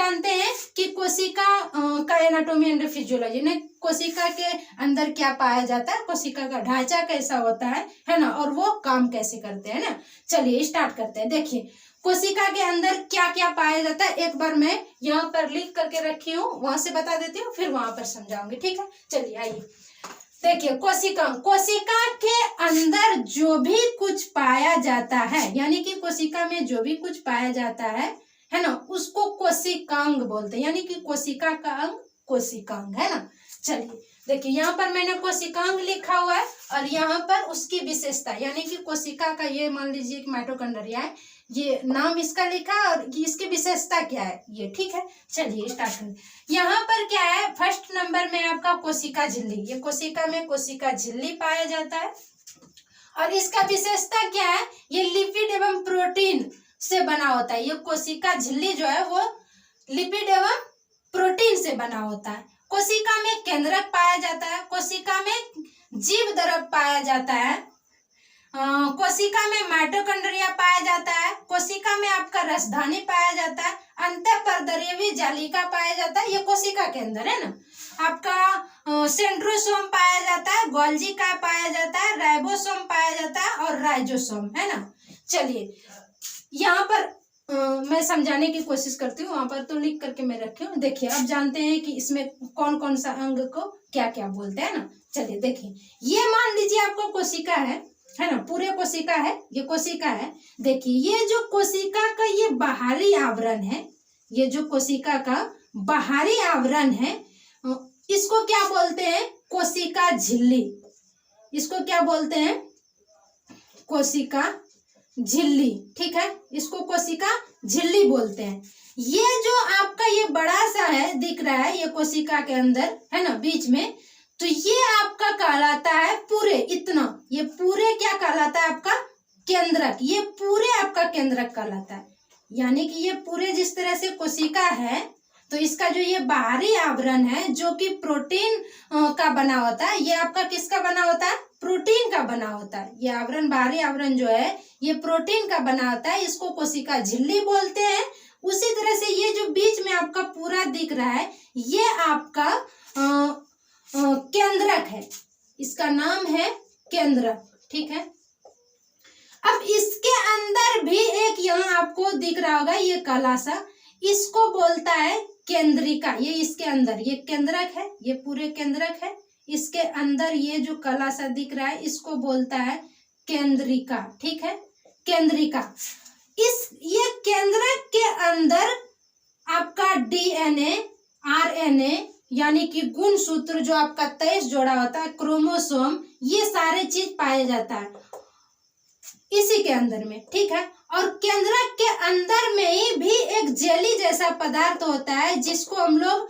जानते हैं कि कोशिका का एनाटॉमी एंड फिजियोलॉजी ने कोशिका के अंदर क्या पाया जाता है, कोशिका का ढांचा कैसा होता है ना, और वो काम कैसे करते हैं ना। चलिए स्टार्ट करते हैं। देखिए कोशिका के अंदर क्या क्या पाया जाता है, एक बार मैं यहाँ पर लिख करके रखी हूँ, वहां से बता देती हूँ, फिर वहां पर समझाऊंगी। ठीक है, चलिए आइए देखिए। कोशिका के अंदर जो भी कुछ पाया जाता है, यानी कि कोशिका में जो भी कुछ पाया जाता है ना, उसको कोशिकांग बोलते हैं, यानी कि कोशिका का अंग कोशिकांग, है ना। चलिए देखिए यहाँ पर मैंने कोशिकांग लिखा हुआ है और यहाँ पर उसकी विशेषता, यानी कि कोशिका का, ये मान लीजिए कि माइटोकॉन्ड्रिया है, ये नाम इसका लिखा है और इसकी विशेषता क्या है ये। ठीक है, चलिए स्टार्ट करें। यहाँ पर क्या है, फर्स्ट नंबर में आपका कोशिका झिल्ली, ये कोशिका में कोशिका झिल्ली पाया जाता है और इसका विशेषता क्या है, ये लिपिड एवं प्रोटीन से बना होता है। ये कोशिका झिल्ली जो है वो लिपिड एवं प्रोटीन से बना होता है। कोशिका में केंद्रक पाया जाता है, कोशिका में जीव द्रव पाया जाता है, कोशिका में माइटोकॉन्ड्रिया पाया जाता है, कोशिका में आपका रसधानी पाया जाता है, अंतःपरद्रव्यी जालिका पाया जाता है, ये कोशिका के अंदर है ना। आपका सेंट्रोसोम पाया जाता है, गोल्जी का पाया जाता है, राइबोसोम पाया जाता है और राइजोसोम, है ना। चलिए यहाँ पर मैं समझाने की कोशिश करती हूँ, वहां पर तो लिख करके मैं रखी हूँ। देखिए अब जानते हैं कि इसमें कौन कौन सा अंग को क्या क्या बोलते हैं ना। चलिए देखिए, ये मान लीजिए आपको कोशिका है ना, पूरे कोशिका है, ये कोशिका है। देखिए ये जो कोशिका का ये बाहरी आवरण है, ये जो कोशिका का बाहरी आवरण है, इसको क्या बोलते हैं, कोशिका झिल्ली। इसको क्या बोलते हैं, कोशिका झिल्ली। ठीक है, इसको कोशिका झिल्ली बोलते हैं। ये जो आपका ये बड़ा सा है दिख रहा है, ये कोशिका के अंदर है ना बीच में, तो ये आपका कहलाता है पूरे, इतना ये पूरे क्या कहलाता है आपका केंद्रक, ये पूरे आपका केंद्रक कहलाता है। यानी कि ये पूरे जिस तरह से कोशिका है, तो इसका जो ये बाहरी आवरण है जो कि प्रोटीन का बना होता है, ये आपका किसका बना होता है, प्रोटीन का बना होता है। ये आवरण, बाहरी आवरण जो है ये प्रोटीन का बना होता है, इसको कोशिका झिल्ली बोलते हैं। उसी तरह से ये जो बीच में आपका पूरा दिख रहा है, ये आपका केंद्रक है, इसका नाम है केंद्रक। ठीक है, अब इसके अंदर भी एक यहाँ आपको दिख रहा होगा ये काला सा, इसको बोलता है केंद्रिका। ये इसके अंदर ये केंद्रक है, ये पूरे केंद्रक है, इसके अंदर ये जो काला सा दिख रहा है इसको बोलता है केंद्रिका। ठीक है, केंद्रिका। ये केंद्रक के अंदर आपका डीएनए, आरएनए, यानी कि गुणसूत्र जो आपका 23 जोड़ा होता है, क्रोमोसोम, ये सारे चीज पाया जाता है इसी के अंदर में। ठीक है, और केंद्रक के अंदर में ही भी एक जेली जैसा पदार्थ होता है जिसको हम लोग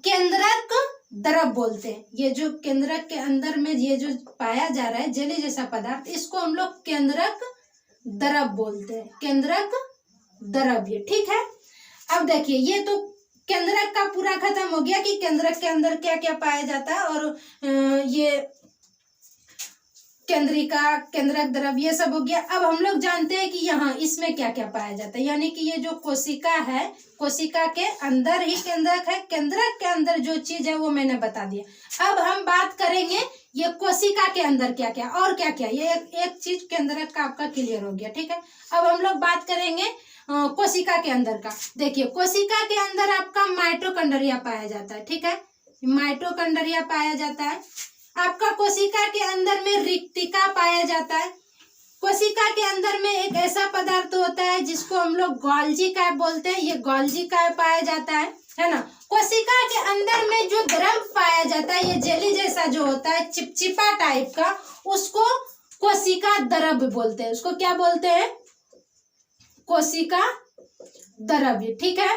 केंद्रक द्रव बोलते हैं। ये जो केंद्रक के अंदर में ये जो पाया जा रहा है जेली जैसा पदार्थ, इसको हम लोग केंद्रक द्रव बोलते हैं, केंद्रक द्रव। ये ठीक है। अब देखिए ये तो केंद्रक का पूरा खत्म हो गया कि केंद्रक के अंदर क्या क्या पाया जाता है, और ये केंद्रिका, केंद्रक द्रव, ये सब हो गया। अब हम लोग जानते हैं कि यहाँ इसमें क्या क्या पाया जाता है, यानी कि ये जो कोशिका है, कोशिका के अंदर ही केंद्रक है, केंद्रक के अंदर जो चीज है वो मैंने बता दिया। अब हम बात करेंगे ये कोशिका के अंदर क्या क्या और क्या क्या, ये एक चीज केंद्रक का आपका क्लियर हो गया। ठीक है, अब हम लोग बात करेंगे कोशिका के अंदर का। देखिए कोशिका के अंदर आपका माइटोकॉन्ड्रिया पाया जाता है। ठीक है, माइटोकॉन्ड्रिया पाया जाता है। आपका कोशिका के अंदर में रिक्तिका पाया जाता है। कोशिका के अंदर में एक ऐसा पदार्थ होता है जिसको हम लोग गोल्जी काय बोलते हैं, ये गोल्जी काय पाया जाता है ना। कोशिका के अंदर में जो द्रव पाया जाता है, ये जेली जैसा जो होता है, चिपचिपा टाइप का, उसको कोशिका द्रव बोलते हैं। उसको क्या बोलते हैं, कोशिका द्रव। ठीक है,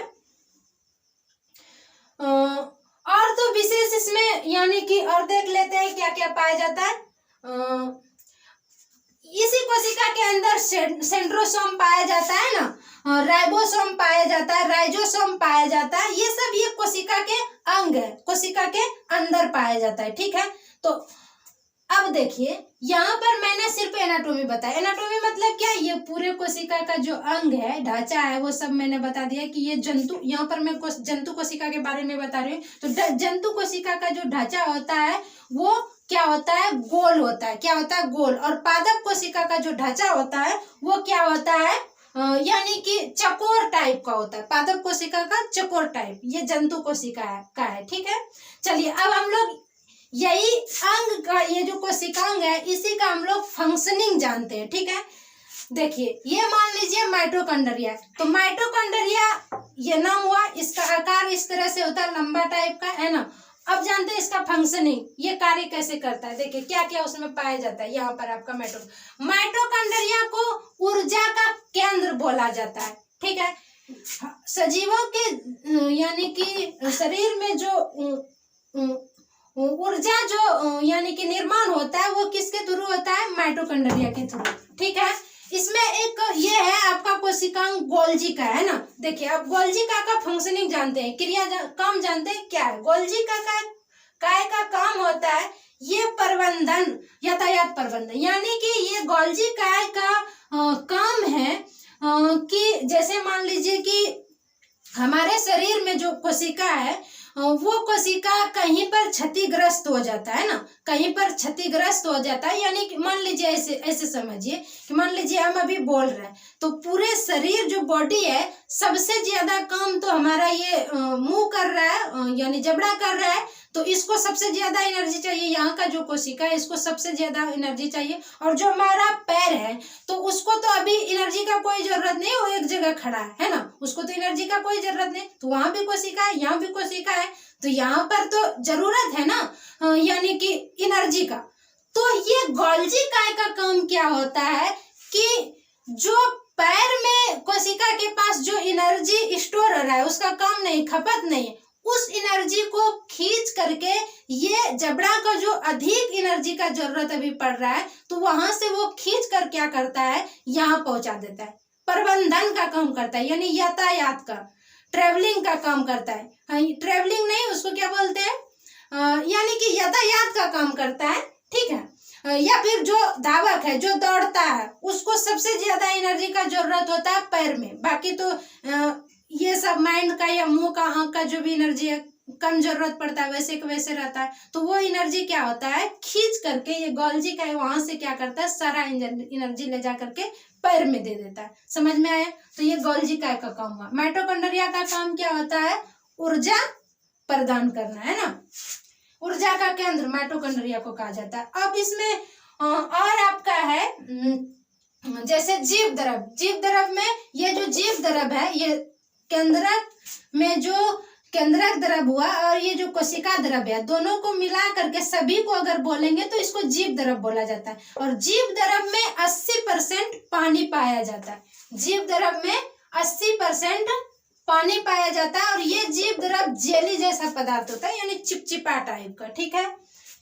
और तो विशेष इसमें यानी कि और देख लेते हैं क्या क्या पाया जाता है। इसी कोशिका के अंदर सेंट्रोसोम पाया जाता है ना, राइबोसोम पाया जाता है, राइजोसोम पाया जाता है। ये सब ये कोशिका के अंग है, कोशिका के अंदर पाया जाता है। ठीक है, तो अब देखिए यहाँ पर मैंने सिर्फ एनाटोमी बताया। एनाटोमी मतलब क्या, ये पूरे कोशिका का जो अंग है, ढांचा है, वो सब मैंने बता दिया कि ये जंतु, यहाँ पर मैं जंतु कोशिका के बारे में बता रही हूँ। तो जंतु कोशिका का जो ढांचा होता है वो क्या होता है, गोल होता है। क्या होता है, गोल। और पादप कोशिका का जो ढांचा होता है वो क्या होता है, यानी कि चकोर टाइप का होता है। पादप कोशिका का चकोर टाइप, ये जंतु कोशिका का है। ठीक है, चलिए अब हम लोग यही अंग का, ये जो कोशिकांग है, इसी का हम लोग फंक्शनिंग जानते हैं। ठीक है, देखिए ये मान लीजिए माइटोकॉन्ड्रिया। तो माइटोकॉन्ड्रिया ये नाम हुआ, इसका आकार इस तरह से होता है, लंबा टाइप का, है ना। अब जानते हैं इसका फंक्शनिंग, ये कार्य कैसे करता है। देखिए क्या क्या उसमें पाया जाता है। यहाँ पर आपका माइटोकॉन्ड्रिया को ऊर्जा का केंद्र बोला जाता है। ठीक है, सजीवों के यानी कि शरीर में जो ऊर्जा जो यानी कि निर्माण होता है वो किसके थ्रू होता है, माइटोकॉन्ड्रिया के थ्रू। ठीक है, इसमें एक ये है आपका कोशिकांग गोल्जी का, है ना। देखिए अब गोल्जी का फंक्शनिंग जानते हैं, क्रिया काम जानते हैं क्या है। गोल्जी का काम होता है ये प्रबंधन, यातायात प्रबंधन, यानी कि ये गोल्जी का काम है कि जैसे मान लीजिए कि हमारे शरीर में जो कोशिका है वो कोशिका कहीं पर क्षतिग्रस्त हो जाता है ना, कहीं पर क्षतिग्रस्त हो जाता है। यानी कि मान लीजिए ऐसे समझिए कि मान लीजिए हम अभी बोल रहे हैं तो पूरे शरीर जो बॉडी है सबसे ज्यादा काम तो हमारा ये मुंह कर रहा है, यानी जबड़ा कर रहा है। तो इसको सबसे ज्यादा एनर्जी चाहिए, यहाँ का जो कोशिका है इसको सबसे ज्यादा एनर्जी चाहिए। और जो हमारा पैर है तो उसको तो अभी एनर्जी का कोई जरूरत नहीं, वो एक जगह खड़ा है ना, उसको तो एनर्जी का कोई जरूरत नहीं। तो वहां भी कोशिका है, यहाँ भी कोशिका है, तो यहाँ पर तो जरूरत है ना यानी कि एनर्जी का। तो ये गोल्जी का काम क्या होता है कि जो पैर में कोशिका के पास जो एनर्जी स्टोर हो रहा है उसका काम नहीं, खपत नहीं, उस एनर्जी को खींच करके ये जबड़ा का जो अधिक एनर्जी का जरूरत अभी पड़ रहा है तो वहां से वो खींच कर क्या करता है, यहाँ पहुंचा देता है। प्रबंधन का काम करता है, यानी यातायात का, ट्रेवलिंग का काम करता है। ट्रेवलिंग नहीं, उसको क्या बोलते हैं, यानी कि यातायात का काम करता है। ठीक है, या फिर जो धावक है जो दौड़ता है उसको सबसे ज्यादा एनर्जी का जरूरत होता है पैर में। बाकी तो ये सब माइंड का या मुंह का, आंख का जो भी एनर्जी है कम जरूरत पड़ता है, वैसे के वैसे रहता है। तो वो एनर्जी क्या होता है, खींच करके ये गोल्जी का वहां से क्या करता है, सारा एनर्जी ले जा करके पैर में दे देता है। समझ में आया। तो ये गोल्जी का काम हुआ। माइटोकॉन्ड्रिया का काम क्या होता है, ऊर्जा प्रदान करना, है ना। ऊर्जा का केंद्र माइटोकॉन्ड्रिया को कहा जाता है। अब इसमें और आपका है जैसे जीव द्रव। जीव द्रव में ये जो जीव द्रव है, ये केंद्रक में जो केंद्रक द्रव हुआ और ये जो कोशिका द्रव है, दोनों को मिला करके सभी को अगर बोलेंगे तो इसको जीव द्रव बोला जाता है। और जीव द्रव में 80% पानी पाया जाता है। जीव द्रव में 80% पानी पाया जाता है और ये जीव द्रव जेली जैसा पदार्थ होता है, यानी चिपचिपा टाइप का। ठीक है,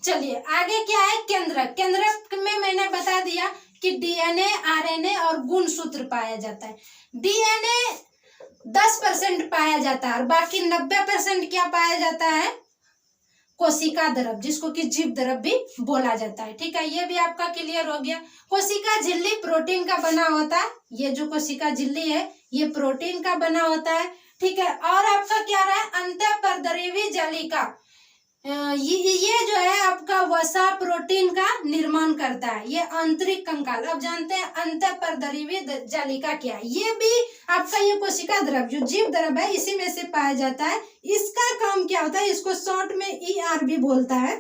चलिए आगे क्या है, केंद्रक। केंद्रक में मैंने बता दिया कि डीएनए, आरएनए और गुणसूत्र पाया जाता है। डीएनए 10% पाया जाता है और बाकी 90% क्या पाया जाता है, कोशिका द्रव, जिसको कि जीव द्रव भी बोला जाता है। ठीक है, ये भी आपका क्लियर हो गया। कोशिका झिल्ली प्रोटीन का बना होता है। ये जो कोशिका झिल्ली है ये प्रोटीन का बना होता है। ठीक है, और आपका क्या रहा है, अंतःपरद्रव्यी जालिका। ये जो है आपका वसा प्रोटीन का निर्माण करता है, ये आंतरिक कंकाल। अब जानते हैं अंतःपरद्रव्यी जालिका क्या है। ये भी आपका ये कोशिका द्रव जो जीव द्रव है इसी में से पाया जाता है। इसका काम क्या होता है, इसको शॉर्ट में ER भी बोलता है।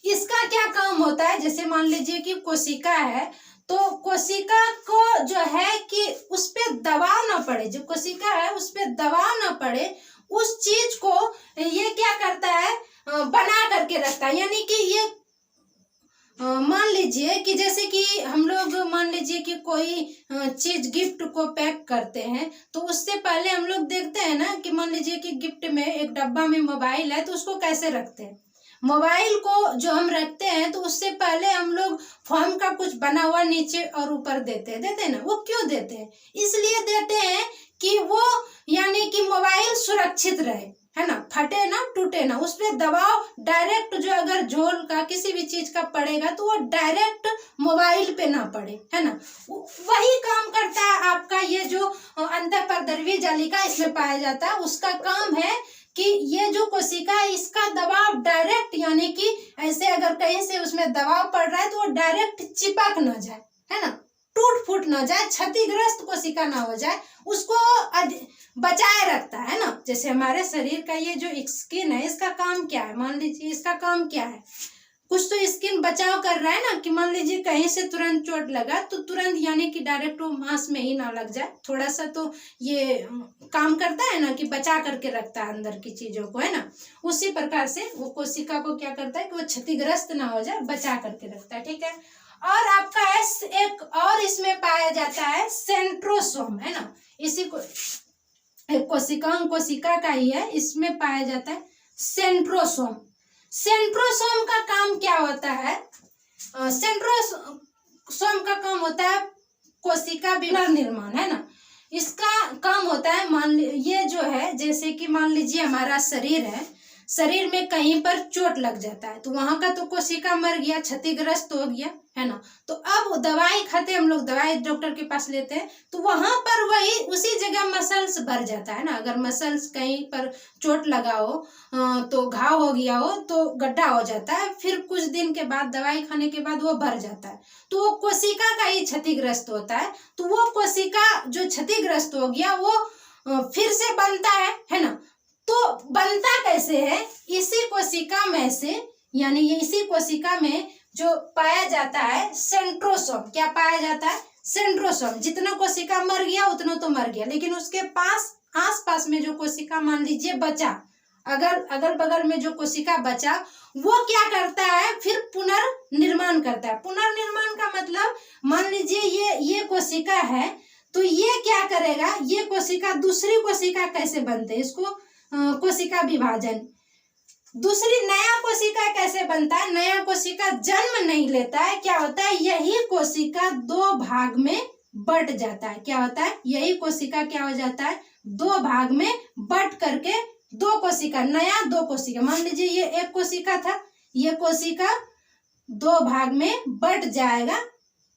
इसका क्या काम होता है, जैसे मान लीजिए कि कोशिका है तो कोशिका को जो है कि उस पे दबाव ना पड़े, जो कोशिका है उस पे दबाव ना पड़े, उस चीज को ये क्या करता है, बना करके रखता है। यानी कि ये मान लीजिए कि जैसे कि हम लोग मान लीजिए कि कोई चीज गिफ्ट को पैक करते हैं तो उससे पहले हम लोग देखते हैं ना कि मान लीजिए कि गिफ्ट में एक डब्बा में मोबाइल है तो उसको कैसे रखते हैं। मोबाइल को जो हम रखते हैं तो उससे पहले हम लोग फोम का कुछ बना हुआ नीचे और ऊपर देते हैं ना। वो क्यों देते हैं, इसलिए देते हैं कि वो यानी कि मोबाइल सुरक्षित रहे। है ना, फटे ना, टूटे ना, उसमें दबाव डायरेक्ट जो अगर झोल का किसी भी चीज का पड़ेगा तो वो डायरेक्ट मोबाइल पे ना पड़े, है ना। वही काम करता है आपका ये जो अंतःपरद्रव्यीय जालिका इसमें पाया जाता है, उसका काम है कि ये जो कोशिका है इसका दबाव डायरेक्ट, यानी कि ऐसे अगर कहीं से उसमें दबाव पड़ रहा है तो वो डायरेक्ट चिपक ना जाए, है ना, टूट फूट ना जाए, क्षतिग्रस्त कोशिका ना हो जाए, उसको बचाए रखता है ना। जैसे हमारे शरीर का ये जो स्किन है इसका काम क्या है, मान लीजिए इसका काम क्या है, कुछ तो स्किन बचाव कर रहा है ना, कि मान लीजिए कहीं से तुरंत चोट लगा तो तुरंत यानी कि डायरेक्ट वो मांस में ही ना लग जाए, थोड़ा सा तो ये काम करता है ना कि बचा करके रखता है अंदर की चीजों को, है ना। उसी प्रकार से वो कोशिका को क्या करता है कि वो क्षतिग्रस्त ना हो जाए, बचा करके रखता है, ठीक है। और आपका एक और इसमें पाया जाता है सेंट्रोसोम, है ना, इसी को कोशिका का ही है, इसमें पाया जाता है सेंट्रोसोम। सेंट्रोसोम का काम क्या होता है, सेंट्रोसोम का काम होता है कोशिका पुनर्निर्माण, है ना। इसका काम होता है, मान ये जो है जैसे कि मान लीजिए हमारा शरीर है, शरीर में कहीं पर चोट लग जाता है तो वहां का तो कोशिका मर गया, क्षतिग्रस्त हो गया, है ना। तो अब दवाई खाते हम लोग, दवाई डॉक्टर के पास लेते हैं तो वहां पर वही उसी जगह मसल्स भर जाता है ना। अगर मसल्स कहीं पर चोट लगा हो तो घाव हो गया हो तो गड्ढा हो जाता है, फिर कुछ दिन के बाद दवाई खाने के बाद वो भर जाता है, तो वो कोशिका का ही क्षतिग्रस्त होता है। तो वो कोशिका जो क्षतिग्रस्त हो गया वो फिर से बनता है ना। तो बनता कैसे है, इसी कोशिका में से, यानी ये इसी कोशिका में जो पाया जाता है सेंट्रोसोम, क्या पाया जाता है, सेंट्रोसोम। जितना कोशिका मर गया उतना तो मर गया, लेकिन उसके पास आसपास में जो कोशिका मान लीजिए बचा, अगल बगल में जो कोशिका बचा वो क्या करता है, फिर पुनर्निर्माण करता है। पुनर्निर्माण का मतलब मान लीजिए ये कोशिका है तो ये क्या करेगा, ये कोशिका दूसरी कोशिका कैसे बनते हैं, इसको कोशिका विभाजन, दूसरी नया कोशिका कैसे बनता है, नया कोशिका जन्म नहीं लेता है, क्या होता है, यही कोशिका दो भाग में बट जाता है। क्या होता है, यही कोशिका क्या हो जाता है, दो भाग में बट करके दो कोशिका, नया दो कोशिका, मान लीजिए ये एक कोशिका था, ये कोशिका दो भाग में बट जाएगा,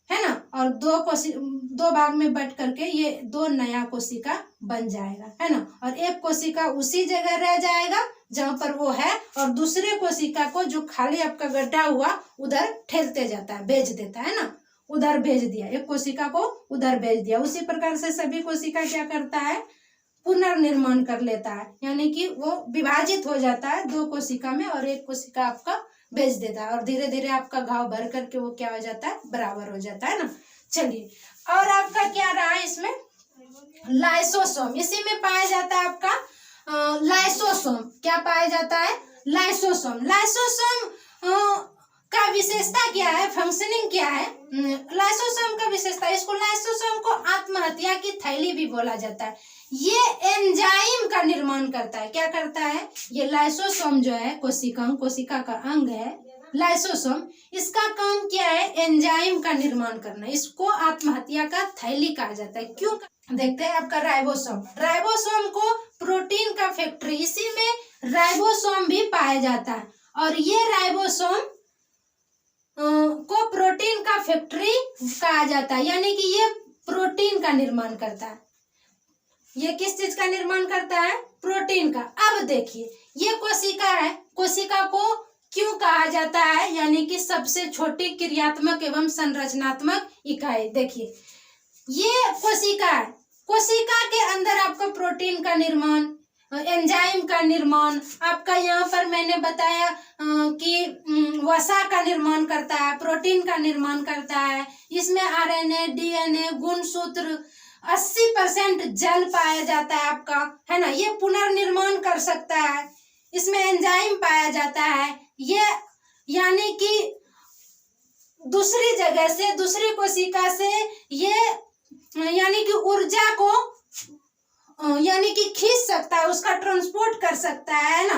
है ना, और दो भाग में बट करके ये दो नया कोशिका बन जाएगा, है ना। और एक कोशिका उसी जगह रह जाएगा जहां पर वो है, और दूसरे कोशिका को जो खाली आपका गड्ढा हुआ उधर ठेलते जाता है, भेज देता है ना, उधर भेज दिया, एक कोशिका को उधर भेज दिया। उसी प्रकार से सभी कोशिका क्या करता है, पुनर्निर्माण कर लेता है, यानी कि वो विभाजित हो जाता है दो कोशिका में, और एक कोशिका आपका भेज देता है, और धीरे धीरे आपका घाव भर करके वो क्या हो जाता है, बराबर हो जाता है ना। चलिए, और आपका क्या रहा इसमें, लाइसोसोम, इसी में पाया जाता है आपका लाइसोसोम। क्या पाया जाता है, लाइसोसोम। लाइसोसोम का विशेषता क्या है, फंक्शनिंग क्या है, लाइसोसोम का विशेषता, इसको लाइसोसोम को आत्महत्या की थैली भी बोला जाता है। ये एंजाइम का निर्माण करता है, क्या करता है, ये लाइसोसोम जो है कोशिका का अंग है लाइसोसोम, इसका काम क्या है, एंजाइम का निर्माण करना, इसको आत्महत्या का थैली कहा जाता है। क्यों, देखते हैं आपका राइबोसोम। राइबोसोम को प्रोटीन का फैक्ट्री, इसी में राइबोसोम भी पाया जाता है, और ये राइबोसोम को प्रोटीन का फैक्ट्री कहा जाता है, यानी कि ये प्रोटीन का निर्माण करता है। ये किस चीज का निर्माण करता है, प्रोटीन का। अब देखिए ये कोशिका है, कोशिका को क्यों कहा जाता है, यानी कि सबसे छोटी क्रियात्मक एवं संरचनात्मक इकाई। देखिए ये कोशिका है, कोशिका के अंदर आपका प्रोटीन का निर्माण, एंजाइम का निर्माण, आपका यहाँ पर मैंने बताया कि वसा का निर्माण करता है, प्रोटीन का निर्माण करता है, इसमें आरएनए, डीएनए, गुणसूत्र, 80% जल पाया जाता है आपका, है ना, ये पुनर्निर्माण कर सकता है, इसमें एंजाइम पाया जाता है, ये यानी कि दूसरी जगह से, दूसरी कोशिका से ये यानी कि ऊर्जा को यानी कि खींच सकता है, उसका ट्रांसपोर्ट कर सकता है ना।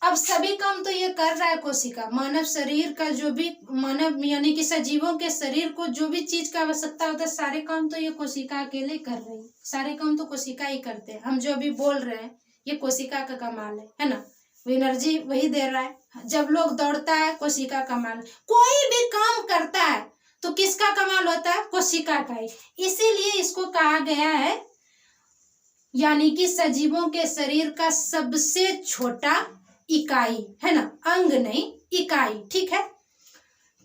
अब सभी काम तो ये कर रहा है कोशिका, मानव शरीर का जो भी मानव यानी कि सजीवों के शरीर को जो भी चीज का आवश्यकता होता है सारे काम तो ये कोशिका अकेले कर रही है, सारे काम तो कोशिका ही करते हैं। हम जो अभी बोल रहे हैं ये कोशिका का कमाल है ना, वो एनर्जी वही दे रहा है। जब लोग दौड़ता है कोशिका कमाल, कोई भी काम करता है तो किसका कमाल होता है, कोशिका का ही। इसीलिए इसको कहा गया है यानी कि सजीवों के शरीर का सबसे छोटा इकाई है ना, अंग नहीं इकाई, ठीक है।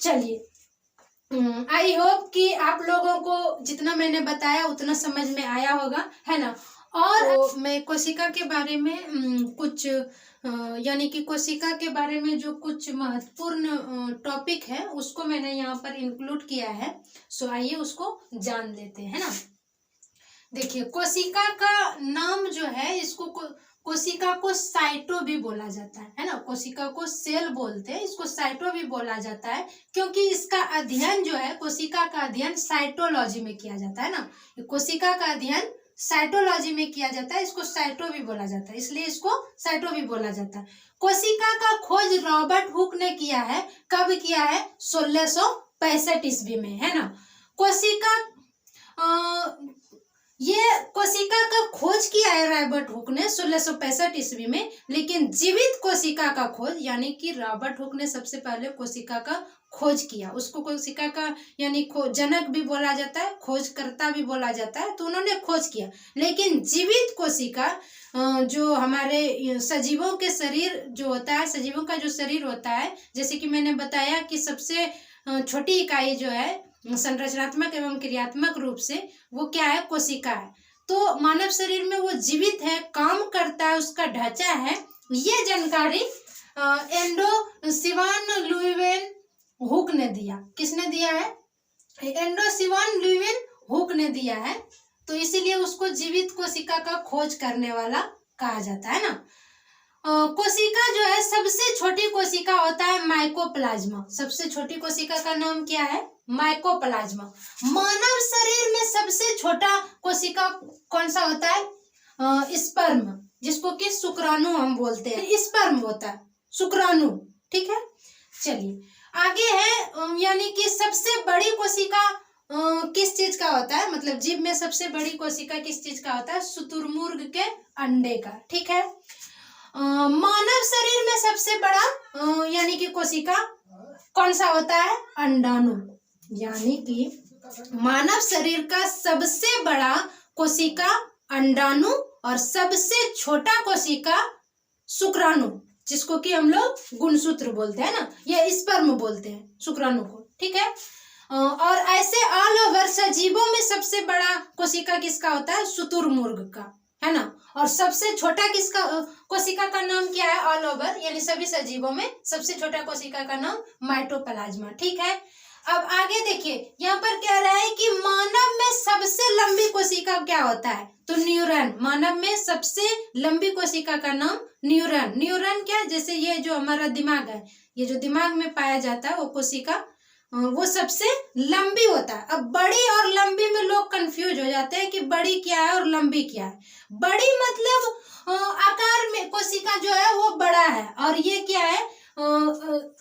चलिए, आई होप कि आप लोगों को जितना मैंने बताया उतना समझ में आया होगा, है ना। और तो मैं कोशिका के बारे में कुछ यानी कि कोशिका के बारे में जो कुछ महत्वपूर्ण टॉपिक है उसको मैंने यहाँ पर इंक्लूड किया है। सो आइए उसको जान लेते हैं ना। देखिए, कोशिका का नाम जो है, इसको कोशिका को साइटो भी बोला जाता है ना। कोशिका को सेल बोलते हैं, इसको साइटो भी बोला जाता है क्योंकि इसका अध्ययन जो है, कोशिका का अध्ययन साइटोलॉजी में किया जाता है ना। कोशिका का अध्ययन साइटोलॉजी में किया जाता है, इसको साइटो भी बोला जाता है, इसलिए इसको साइटो भी बोला जाता है। कोशिका का खोज रॉबर्ट हुक ने किया है। कब किया है, 1665 ईस्वी में, है ना। कोशिका ये कोशिका का खोज किया है रॉबर्ट हुक ने 1665 ईस्वी में, लेकिन जीवित कोशिका का खोज यानी कि रॉबर्ट हुक ने सबसे पहले कोशिका का खोज किया। उसको कोशिका का यानी जनक भी बोला जाता है, खोजकर्ता भी बोला जाता है, तो उन्होंने खोज किया। लेकिन जीवित कोशिका जो हमारे सजीवों के शरीर जो होता है, सजीवों का जो शरीर होता है, जैसे कि मैंने बताया कि सबसे छोटी इकाई जो है संरचनात्मक एवं क्रियात्मक रूप से, वो क्या है, कोशिका है। तो मानव शरीर में वो जीवित है, काम करता है, उसका ढांचा है। ये जानकारी एंडोसिवान लुईवेन हुक ने दिया। किसने दिया है, एंडोसिवान लुईवेन हुक ने दिया है। तो इसीलिए उसको जीवित कोशिका का खोज करने वाला कहा जाता है ना। कोशिका जो है, सबसे छोटी कोशिका होता है माइकोप्लाज्मा। सबसे छोटी कोशिका का नाम क्या है, माइकोप्लाज्मा। मानव शरीर में सबसे छोटा कोशिका कौन सा होता है, स्पर्म, जिसको कि शुक्राणु हम बोलते हैं। स्पर्म होता है शुक्राणु, ठीक है। चलिए आगे है, यानी कि सबसे बड़ी कोशिका किस चीज का होता है, मतलब जीव में सबसे बड़ी कोशिका किस चीज का होता है, शुतुरमुर्ग के अंडे का, ठीक है। मानव शरीर में सबसे बड़ा यानी कि कोशिका कौन सा होता है, अंडाणु। यानी कि मानव शरीर का सबसे बड़ा कोशिका अंडाणु और सबसे छोटा कोशिका शुक्राणु, जिसको कि हम लोग गुणसूत्र बोलते हैं ना, या स्पर्म बोलते हैं शुक्राणु को, ठीक है। और ऐसे ऑल ओवर सजीवों में सबसे बड़ा कोशिका किसका होता है, शुतुरमुर्ग का, है ना। और सबसे छोटा किसका कोशिका का नाम क्या है, ऑल ओवर यानी सभी सजीवों में सबसे छोटा कोशिका का नाम माइटोप्लाज्मा, ठीक है। अब आगे देखिए, यहाँ पर कह रहा है कि मानव में सबसे लंबी कोशिका क्या होता है, तो न्यूरॉन। मानव में सबसे लंबी कोशिका का नाम न्यूरॉन। न्यूरॉन क्या है, जैसे ये जो हमारा दिमाग है, ये जो दिमाग में पाया जाता है वो कोशिका, वो सबसे लंबी होता है। अब बड़ी और लंबी में लोग कंफ्यूज हो जाते हैं कि बड़ी क्या है और लंबी क्या है। बड़ी मतलब आकार में कोशिका जो है वो बड़ा है, और ये क्या है,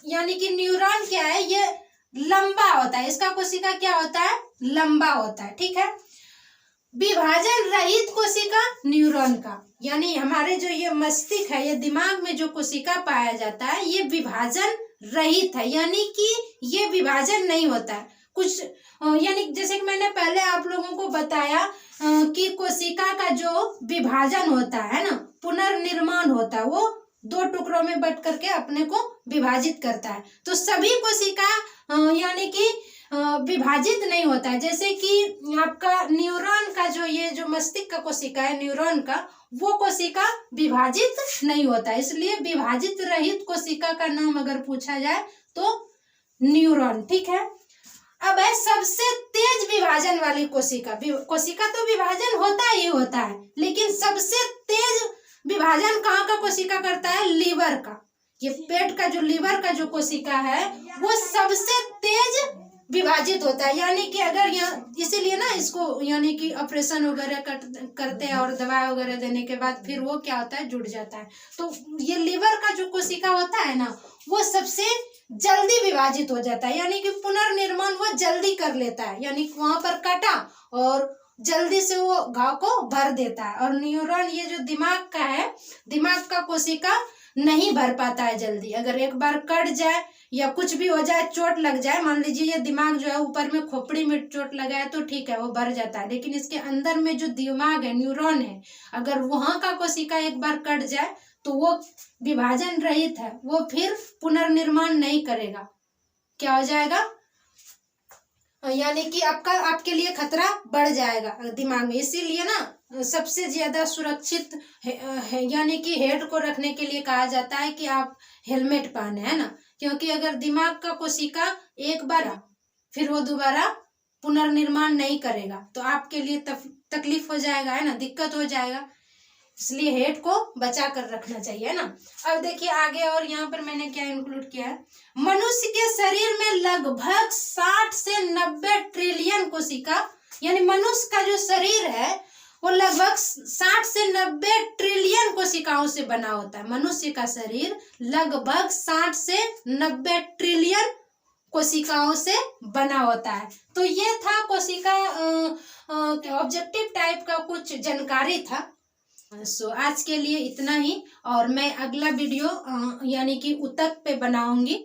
यानी कि न्यूरॉन क्या है, ये लंबा होता है। इसका कोशिका क्या होता है, लंबा होता है, ठीक है। विभाजन रहित कोशिका न्यूरॉन का, यानी हमारे जो ये मस्तिष्क है, ये दिमाग में जो कोशिका पाया जाता है, ये विभाजन रहित है, यानी कि ये विभाजन नहीं होता है कुछ, यानी जैसे कि मैंने पहले आप लोगों को बताया कि कोशिका का जो विभाजन होता है ना, पुनर्निर्माण होता है, वो दो टुकड़ों में बट करके अपने को विभाजित करता है। तो सभी कोशिका यानी कि विभाजित नहीं होता है। जैसे कि आपका न्यूरॉन का ये जो मस्तिष्क का कोशिका है न्यूरॉन का, वो कोशिका विभाजित नहीं होता है, इसलिए विभाजित रहित कोशिका का नाम अगर पूछा जाए तो न्यूरॉन, ठीक है। अब है सबसे तेज विभाजन वाली कोशिका। कोशिका तो विभाजन होता ही होता है, लेकिन सबसे तेज विभाजन कहाँ का कोशिका करता है, लीवर का। ये पेट का जो लीवर का जो कोशिका है वो सबसे तेज विभाजित होता है, यानी कि अगर यहाँ, इसीलिए ना इसको यानी कि ऑपरेशन वगैरह करते हैं और दवा वगैरह देने के बाद फिर वो क्या होता है, जुड़ जाता है। तो ये लीवर का जो कोशिका होता है ना, वो सबसे जल्दी विभाजित हो जाता है, यानी कि पुनर्निर्माण वो जल्दी कर लेता है, यानी वहां पर काटा और जल्दी से वो घाव को भर देता है। और न्यूरॉन ये जो दिमाग का है, दिमाग का कोशिका नहीं भर पाता है जल्दी। अगर एक बार कट जाए या कुछ भी हो जाए, चोट लग जाए, मान लीजिए ये दिमाग जो है ऊपर में खोपड़ी में चोट लगा है तो ठीक है, वो भर जाता है। लेकिन इसके अंदर में जो दिमाग है, न्यूरॉन है, अगर वहां का कोशिका एक बार कट जाए तो वो विभाजन रहित है, वो फिर पुनर्निर्माण नहीं करेगा। क्या हो जाएगा, यानी कि आपके लिए खतरा बढ़ जाएगा दिमाग में। इसीलिए ना सबसे ज्यादा सुरक्षित यानी कि हेड को रखने के लिए कहा जाता है कि आप हेलमेट पहने, है ना। क्योंकि अगर दिमाग का कोशिका एक बार फिर वो दोबारा पुनर्निर्माण नहीं करेगा तो आपके लिए तकलीफ हो जाएगा, है ना, दिक्कत हो जाएगा। इसलिए हेड को बचा कर रखना चाहिए, है ना। अब देखिए आगे, और यहाँ पर मैंने क्या इंक्लूड किया है। मनुष्य के शरीर में लगभग 60 से 90 ट्रिलियन कोशिका, यानी मनुष्य का जो शरीर है वो लगभग 60 से 90 ट्रिलियन कोशिकाओं से बना होता है। मनुष्य का शरीर लगभग 60 से 90 ट्रिलियन कोशिकाओं से बना होता है। तो ये था कोशिका ऑब्जेक्टिव टाइप का कुछ जानकारी था। सो आज के लिए इतना ही, और मैं अगला वीडियो यानी कि ऊतक पे बनाऊंगी।